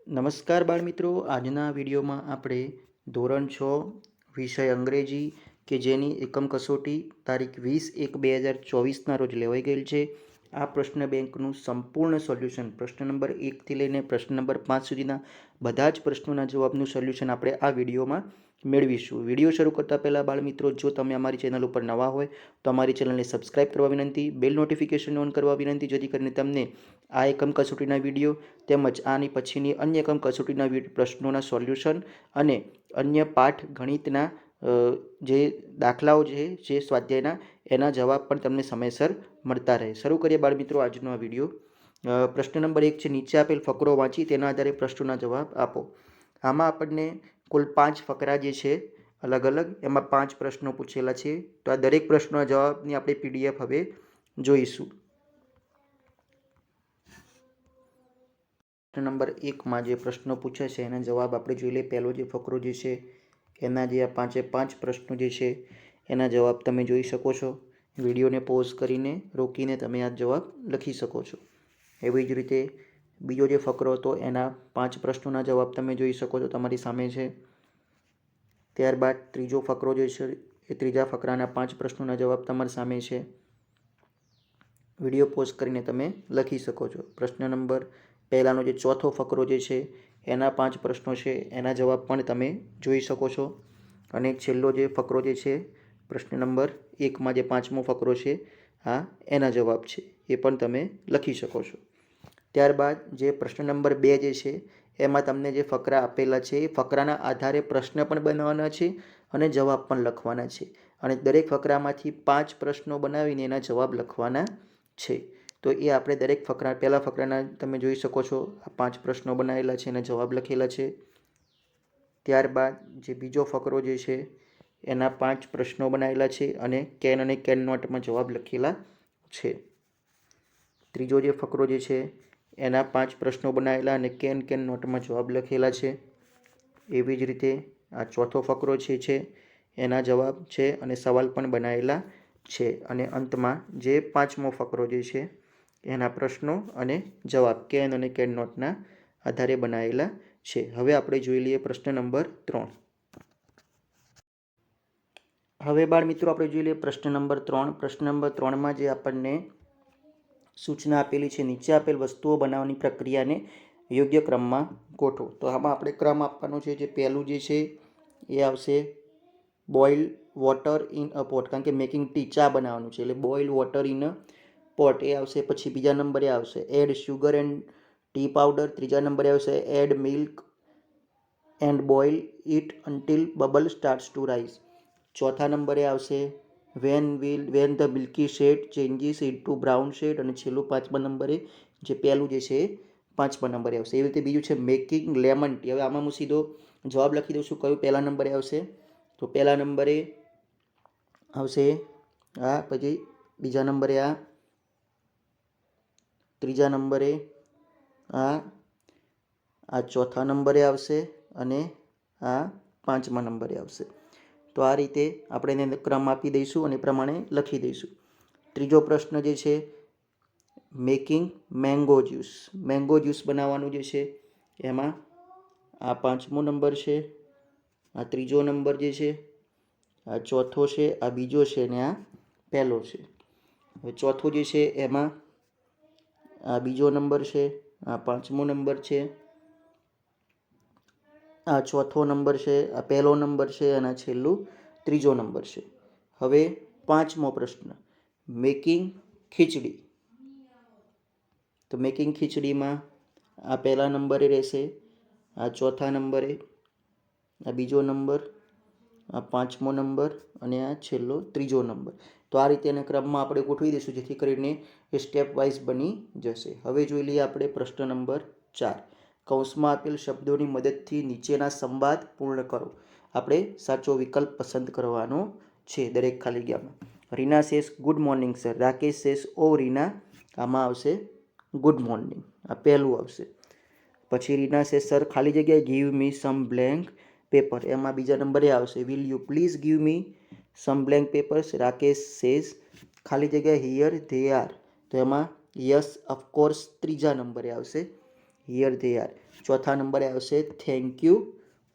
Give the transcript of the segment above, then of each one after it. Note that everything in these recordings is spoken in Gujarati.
નમસ્કાર બાળમિત્રો, આજના વિડીયોમાં આપણે ધોરણ 6 વિષય અંગ્રેજી કે જેની એકમ કસોટી તારીખ 20/1/2024ના રોજ લેવાઈ ગયેલ છે. આ પ્રશ્ન બેંકનું સંપૂર્ણ સોલ્યુશન પ્રશ્ન નંબર 1થી લઈને પ્રશ્ન નંબર 5 સુધીના બધા જ પ્રશ્નોના જવાબનું સોલ્યુશન આપણે આ વિડીયોમાં મેળવીશું. વિડીયો શરૂ કરતાં પહેલાં બાળમિત્રો, જો તમે અમારી ચેનલ ઉપર નવા હોય તો અમારી ચેનલને સબસ્ક્રાઇબ કરવા વિનંતી, બેલ નોટિફિકેશન ઓન કરવા વિનંતી, જેથી કરીને તમને આ એકમ કસોટીના વિડીયો તેમજ આની પછીની અન્ય એકમ કસોટીના પ્રશ્નોના સોલ્યુશન અને અન્ય પાઠ ગણિતના જે દાખલાઓ છે જે સ્વાધ્યાયના એના જવાબ પણ તમને સમયસર મળતા રહે. શરૂ કરીએ બાળમિત્રો આજનો આ વિડીયો. પ્રશ્ન નંબર 1 છે, નીચે આપેલ ફકરો વાંચી તેના આધારે પ્રશ્નોના જવાબ આપો. આમાં આપણને કુલ 5 ફકરા જે છે અલગ અલગ, એમાં 5 પ્રશ્નો પૂછેલા છે. તો આ દરેક પ્રશ્નોના જવાબની આપણે પીડીએફ હવે જોઈશું. પ્રશ્ન નંબર 1માં જે પ્રશ્નો પૂછે છે એના જવાબ આપણે જોઈ લઈએ. પહેલો જે ફકરો જે છે એના જે આ 5 પ્રશ્નો જે છે એના જવાબ તમે જોઈ શકો છો. વિડીયોને પોઝ કરીને રોકીને તમે આ જવાબ લખી શકો છો. એવી જ રીતે બીજો જે ફકરો હતો એના 5 પ્રશ્નોના જવાબ તમે જોઈ શકો છો, તમારી સામે છે. ત્યારબાદ ત્રીજો ફકરો જે છે એ ત્રીજા ફકરાના 5 પ્રશ્નોના જવાબ તમારી સામે છે. વિડીયો પોઝ કરીને તમે લખી શકો છો. પ્રશ્ન નંબર પહેલાંનો જે ચોથો ફકરો જે છે એના 5 પ્રશ્નો છે એના જવાબ પણ તમે જોઈ શકો છો. અને છેલ્લો જે ફકરો જે છે પ્રશ્ન નંબર 1માં જે 5મો ફકરો છે આ એના જવાબ છે, એ પણ તમે લખી શકો છો. ત્યારબાદ જે પ્રશ્ન નંબર 2 જે છે એમાં તમને જે ફકરા આપેલા છે એ ફકરાના આધારે પ્રશ્ન પણ બનાવવાના છે અને જવાબ પણ લખવાના છે. અને દરેક ફકરામાંથી 5 પ્રશ્નો બનાવીને એના જવાબ લખવાના છે. તો એ આપણે દરેક ફકરા, પહેલા ફકરાના તમે જોઈ શકો છો આ 5 પ્રશ્નો બનાવેલા છે અને જવાબ લખેલા છે. ત્યારબાદ જે બીજો ફકરો જે છે એના 5 પ્રશ્નો બનાવેલા છે અને કેન અને કેન નોટમાં જવાબ લખેલા છે. ત્રીજો જે ફકરો જે છે એના 5 પ્રશ્નો બનાવેલા અને કેન કેન નોટમાં જવાબ લખેલા છે. એવી જ રીતે આ ચોથો ફકરો છે એના જવાબ છે અને સવાલ પણ બનાવેલા છે. અને અંતમાં જે 5મો ફકરો જે છે એના પ્રશ્નો અને જવાબ કેન અને કેન નોટના આધારે બનાવેલા છે. હવે આપણે જોઈ લઈએ પ્રશ્ન નંબર 3. હવે બાળમિત્રો આપણે જોઈ લઈએ પ્રશ્ન નંબર 3. પ્રશ્ન નંબર 3માં જે આપણને સૂચના આપેલી છે, નીચે આપેલ વસ્તુઓ બનાવવાની પ્રક્રિયાને યોગ્ય ક્રમમાં ગોઠવો. તો આમાં આપણે ક્રમ આપવાનો છે. જે પહેલું જે છે એ આવશે boil water in a pot, કારણ કે મેકિંગ ટી, ચા બનાવવાનું છે એટલે boil water in a pot એ આવશે. પછી બીજા નંબરે આવશે add sugar and tea powder. ત્રીજા નંબરે આવશે add milk and boil it until bubble starts to rise. ચોથા નંબરે આવશે when the milky shade changes into brown shade. અને છેલ્લું 5મા નંબરે જે પહેલું જે છે 5મા નંબરે આવશે. એવી રીતે બીજું છે મેકિંગ લેમન ટી. હવે આમાં હું સીધો જવાબ લખી દઉં છું કયું પહેલા નંબરે આવશે. તો પહેલા નંબરે આવશે આ, પછી બીજા નંબરે આ, ત્રીજા નંબરે આ ચોથા નંબરે આવશે અને આ 5મા નંબરે આવશે. તો આ રીતે આપણે એને ક્રમ આપી દઈશું અને એ પ્રમાણે લખી દઈશું. ત્રીજો પ્રશ્ન જે છે making mango juice. Mango juice બનાવવાનું જે છે એમાં આ 5મો નંબર છે, આ ત્રીજો નંબર જે છે, આ ચોથો છે, આ બીજો છે અને આ પહેલો છે. હવે ચોથો જે છે એમાં આ બીજો નંબર છે, આ 5મો નંબર છે, આ ચોથો નંબર છે, આ પહેલો નંબર છે અને આ છેલ્લું ત્રીજો નંબર છે. હવે 5મો પ્રશ્ન મેકિંગ ખીચડી. તો મેકિંગ ખીચડીમાં આ પહેલા નંબરે રહેશે, આ ચોથા નંબરે, આ બીજો નંબર, આ 5મો નંબર અને આ છેલ્લો ત્રીજો નંબર. તો આ રીતે એના ક્રમમાં આપણે ગોઠવી દઈશું જેથી કરીને એ સ્ટેપ વાઇઝ બની જશે. હવે જોઈ લઈએ આપણે પ્રશ્ન નંબર 4. કૌંસમાં આપેલ શબ્દોની મદદથી નીચેના સંવાદ પૂર્ણ કરો. આપણે સાચો વિકલ્પ પસંદ કરવાનો છે દરેક ખાલી જગ્યામાં. Reena says good morning sir. Rakesh says oh Reena. આમાં આવશે ગુડ મોર્નિંગ, આ પહેલું આવશે. પછી રીના સેસ સર ખાલી જગ્યાએ give me some blank paper. એમાં બીજા નંબરે આવશે will you please give me some blank papers. Rakesh says ખાલી જગ્યાએ હિયર ધે આર. તો એમાં યસ ઓફકોર્સ ત્રીજા નંબરે આવશે. Here they are. ચોથા નંબરે આવશે થેન્ક યુ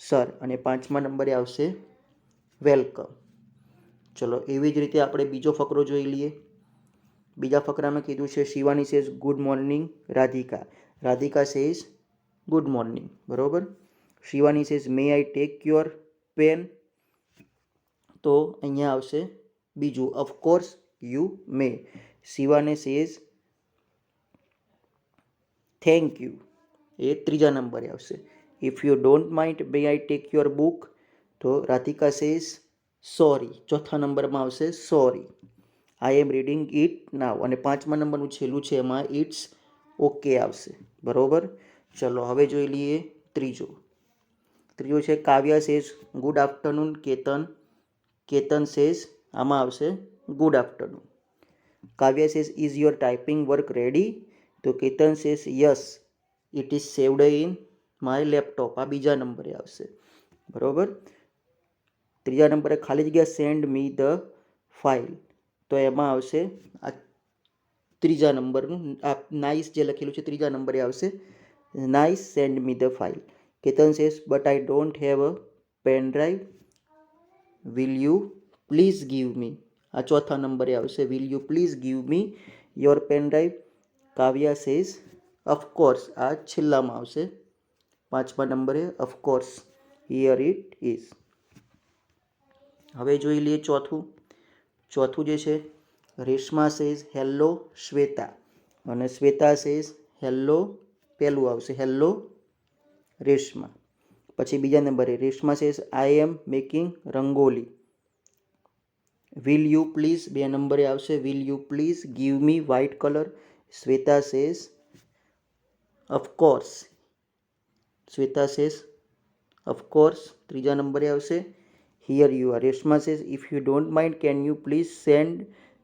સર અને પાંચમા નંબરે આવશે વેલકમ. ચલો એવી જ રીતે આપણે બીજો ફકરો જોઈ લઈએ. બીજા ફકરામાં કીધું છે Shivani says good morning Radhika. Radhika says good morning, બરોબર. Shivani says may I take your pen. તો અહીંયા આવશે બીજું of course you may. Shivani says thank you, એ ત્રીજા નંબરે આવશે. If you don't mind may I take your book. તો રાધિકા સેઝ સોરી, ચોથા નંબરમાં આવશે sorry. I am reading it now અને પાંચમા નંબરનું છેલ્લું છે એમાં ઇટ્સ ઓકે આવશે, બરોબર. ચલો હવે જોઈ લઈએ ત્રીજો છે Kavya says good afternoon Ketan. Ketan says આમાં આવશે good afternoon. Kavya says is your typing work ready. તો Ketan says yes it is saved in my laptop. આ બીજા નંબરે આવશે, બરોબર. ત્રીજા નંબરે ખાલી જગ્યા સેન્ડ મી ધ ફાઇલ. તો એમાં આવશે આ ત્રીજા નંબરનું આ નાઇસ જે લખેલું છે ત્રીજા નંબરે આવશે nice send me the file. Ketan says but I don't have a pen drive. Will you please give me. આ ચોથા નંબરે આવશે will you please give me your pen drive. Kavya says of course. આ છેલ્લામાં આવશે પાંચમા નંબરે ઓફકોર્સ હિયર ઇટ ઇઝ. હવે જોઈ લઈએ ચોથું જે છે રેશમા સેઝ હેલ્લો શ્વેતા અને શ્વેતા સેઝ હેલ્લો, પહેલું આવશે હેલ્લો રેશમા. પછી બીજા નંબરે Reshma says I am making rangoli. Will you please, બે નંબરે આવશે will you please give me white colour. Shweta says of course. Shweta says of course, ત્રીજા નંબરે આવશે here you are. Reshma says if you don't mind can you please send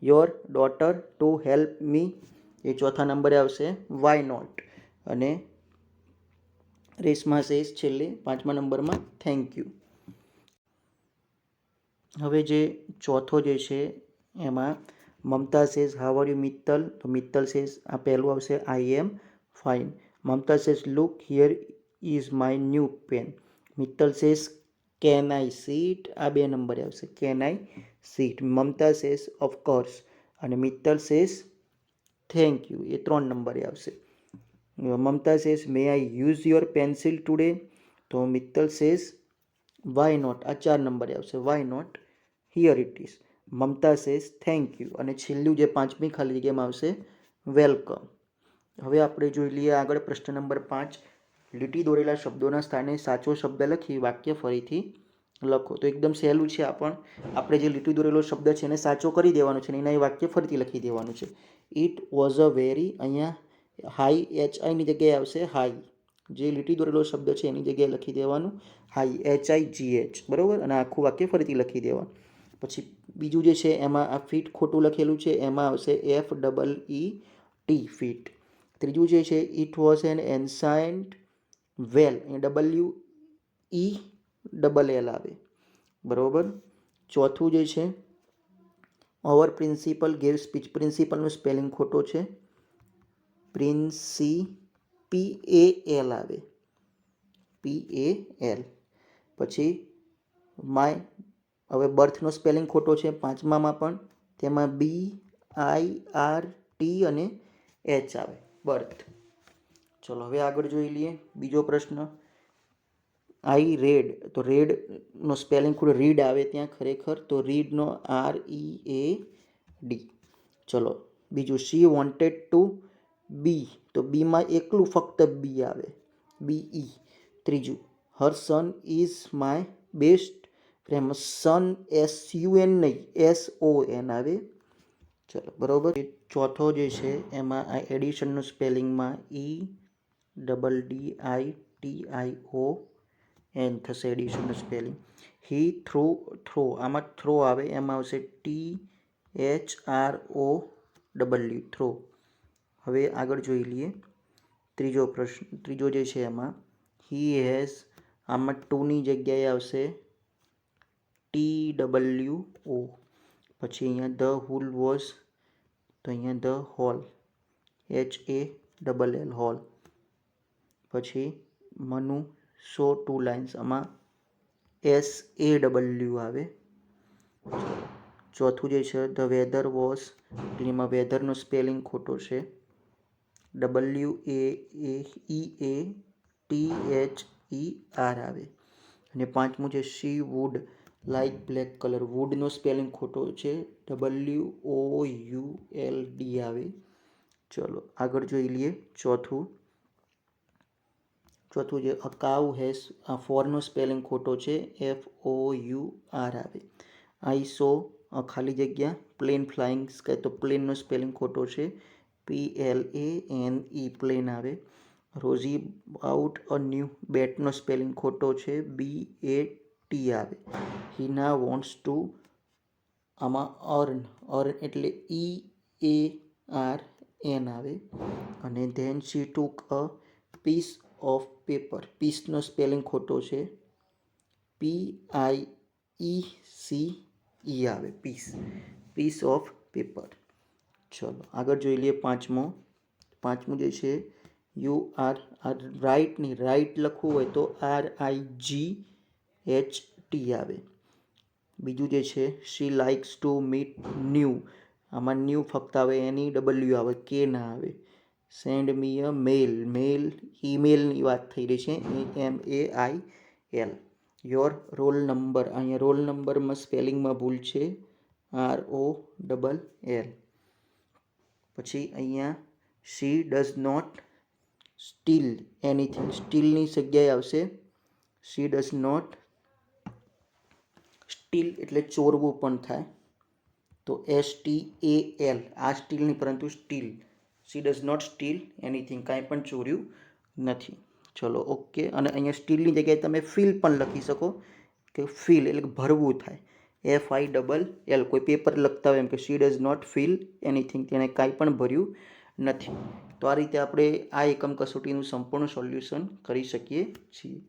your daughter to help me. એ ચોથા નંબરે આવશે વાય નોટ. અને રેશમા સેઝ છેલ્લે પાંચમા નંબરમાં થેન્ક યુ. હવે જે ચોથો જે છે એમાં Mamta says how are you Mittal. તો મિત્તલ સેઝ આ પહેલું આવશે I am fine. Mamta says look here is my new pen. Mittal says can I sit. આ બે નંબરે આવશે can I sit. Mamta says of course અને મિત્તલ સેઝ થેન્ક યુ, એ 3 નંબરે આવશે. Mamta says may I use your pencil today. તો મિત્તલ સેઝ વાય નોટ. આ 4 નંબરે આવશે why not here it is. Mamata says thank you અને છેલ્લું જે પાંચમી ખાલી જગ્યામાં આવશે વેલકમ. હવે આપણે જોઈ લઈએ આગળ પ્રશ્ન નંબર 5. લીટી દોરેલા શબ્દોના સ્થાને સાચો શબ્દ લખી વાક્ય ફરીથી લખો. તો એકદમ સહેલું છે. આપણે જે લીટી દોરેલો શબ્દ છે એને સાચો કરી દેવાનો છે અને એના એ વાક્ય ફરીથી લખી દેવાનું છે. ઇટ વોઝ અ વેરી, અહીંયા હાઈ HIની જગ્યાએ આવશે હાઈ. જે લીટી દોરેલો શબ્દ છે એની જગ્યાએ લખી દેવાનું હાઈ HIGH, બરાબર. અને આખું વાક્ય ફરીથી લખી દેવાનું. પછી બીજું જે છે એમાં આ ફીટ ખોટું લખેલું છે એમાં આવશે FEET ફીટ. ત્રીજું જે છે it was an ancient well, WELL આવે, બરાબર. ચોથું જે છે ઓવર પ્રિન્સિપલ ગેવ સ્પીચ. પ્રિન્સિપલનું સ્પેલિંગ ખોટો છે, PAL આવે PAL. પછી માય, હવે બર્થનો સ્પેલિંગ ખોટો છે પાંચમામાં પણ, તેમાં BIRT અને H આવે બર્થ. ચલો હવે આગળ જોઈ લઈએ બીજો પ્રશ્ન. આઈ રેડ, તો રેડનો સ્પેલિંગ ખોટો રીડ આવે ત્યાં ખરેખર, તો રીડનો READ. ચલો બીજું શી વોન્ટેડ ટુ બી, તો બીમાં એકલું ફક્ત બી આવે BE. ત્રીજું her son is my best friend. Son SUN નહીં SON આવે. ચલો બરાબર. ચોથો જે છે એમાં આ એડિશનનું સ્પેલિંગમાં EDDITION થશે એડિશનનું સ્પેલિંગ. હી થ્રો, આમાં થ્રો આવે એમાં આવશે THROW થ્રો. હવે આગળ જોઈ લઈએ ત્રીજો જે છે એમાં હી હેઝ, આમાં ટુની જગ્યાએ આવશે TWO. પછી અહીંયા ધ હુલ વોઝ, તો અહીંયા ધ હોલ HALL હોલ. પછી મનુ સો 2 લાઇન્સ, આમાં SAW આવે. ચોથું જે છે ધ વેધર વોઝ, એમાં વેધરનો સ્પેલિંગ ખોટો છે, WAEATHER આવે. અને પાંચમું છે she would like black colour, વુડનો સ્પેલિંગ ખોટો છે, WOULD આવે. ચલો આગળ જોઈ લઈએ. ચોથું છે અ કાઉ હેઝ, આ ફોરનો સ્પેલિંગ ખોટો છે, FOUR આવે. આઈ સો ખાલી જગ્યા પ્લેન ફ્લાઇંગ સ્કાય, તો પ્લેનનો સ્પેલિંગ ખોટો છે, PLANE પ્લેન આવે. રોઝી આઉટ અ ન્યૂ બેટનો સ્પેલિંગ ખોટો છે, BAT આવે. હિના વોન્ટ્સ ટુ, આમાં અર્ન એટલે EARN આવે. અને then she took a piece of paper, પીસનો સ્પેલિંગ ખોટો છે, PIECE આવે, પીસ ઓફ પેપર. ચલો આગળ જોઈ લઈએ. પાંચમું જે છે યુ આર રાઇટની રાઇટ લખવું હોય તો RIGHT આવે. બીજું જે છે she likes to meet new, આમાં ન્યૂ ફક્ત આવે NEW આવે, કે ના આવે. સેન્ડ મી અ મેલ, ઈમેલની વાત થઈ રહી છે, EMAIL. યોર રોલ નંબર, અહીંયા રોલ નંબરમાં સ્પેલિંગમાં ભૂલ છે, ROLL. પછી અહીંયા she does not steal anything, સ્ટીલની જગ્યાએ આવશે શી ડઝ નોટ સ્ટીલ, એટલે ચોરવું પણ થાય, તો STAL, આ સ્ટીલ નહીં પરંતુ steal, she does not steal anything, કાંઈ પણ ચોર્યું નથી. ચલો ઓકે. અને અહીંયા સ્ટીલની જગ્યાએ તમે ફિલ પણ લખી શકો, કે ફિલ એટલે ભરવું થાય, FILL. કોઈ પેપર લખતા હોય એમ કે she does not fill anything, તેણે કાંઈ પણ ભર્યું નથી. તો આ રીતે આપણે આ એકમ કસોટીનું સંપૂર્ણ સોલ્યુશન કરી શકીએ છીએ.